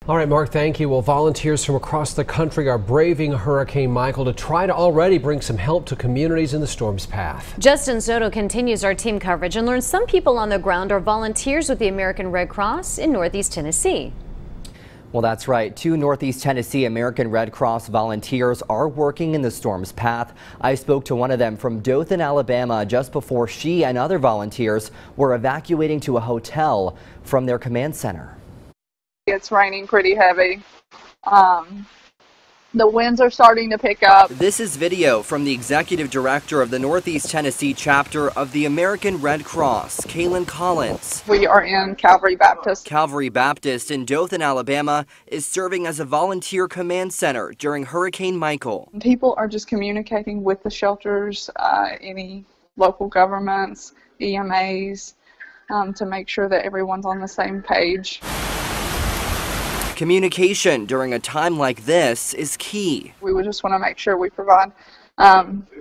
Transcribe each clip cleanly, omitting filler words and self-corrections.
All right, Mark, thank you. Well, volunteers from across the country are braving Hurricane Michael to try to already bring some help to communities in the storm's path. Justin Soto continues our team coverage and learns some people on the ground are volunteers with the American Red Cross in Northeast Tennessee. Well, that's right. 2 Northeast Tennessee American Red Cross volunteers are working in the storm's path. I spoke to one of them from Dothan, Alabama, just before she and other volunteers were evacuating to a hotel from their command center. It's raining pretty heavy. The winds are starting to pick up. This is video from the executive director of the Northeast Tennessee chapter of the American Red Cross, Kaylin Collins. We are in Calvary Baptist. Calvary Baptist in Dothan, Alabama is serving as a volunteer command center during Hurricane Michael. People are just communicating with the shelters, any local governments, EMAs, to make sure that everyone's on the same page. Communication during a time like this is key. We would just want to make sure we provide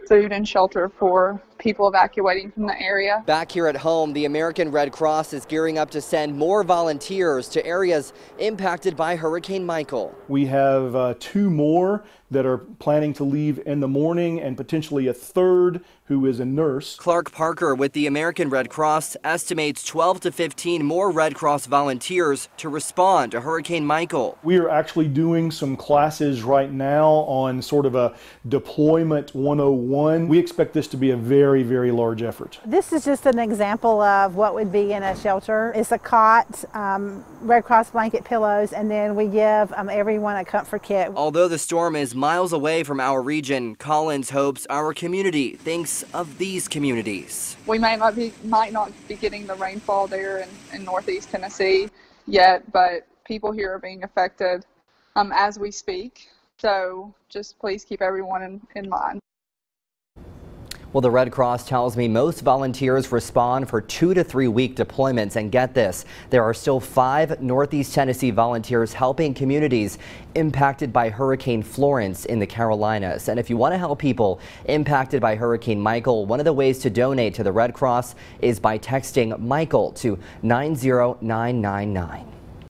food and shelter for people evacuating from the area. Back here at home, the American Red Cross is gearing up to send more volunteers to areas impacted by Hurricane Michael. We have 2 more that are planning to leave in the morning, and potentially a 3rd who is a nurse. Clark Parker with the American Red Cross estimates 12 to 15 more Red Cross volunteers to respond to Hurricane Michael. We are actually doing some classes right now on sort of a deployment 101. We expect this to be a very, very large effort. This is just an example of what would be in a shelter. It's a cot, Red Cross blanket pillows, and then we give everyone a comfort kit. Although the storm is miles away from our region, Collins hopes our community thinks of these communities. We might not be getting the rainfall there in Northeast Tennessee yet, but people here are being affected as we speak. So just please keep everyone in mind. Well, the Red Cross tells me most volunteers respond for 2 to 3 week deployments. And get this, there are still 5 Northeast Tennessee volunteers helping communities impacted by Hurricane Florence in the Carolinas. And if you want to help people impacted by Hurricane Michael, one of the ways to donate to the Red Cross is by texting Michael to 90999.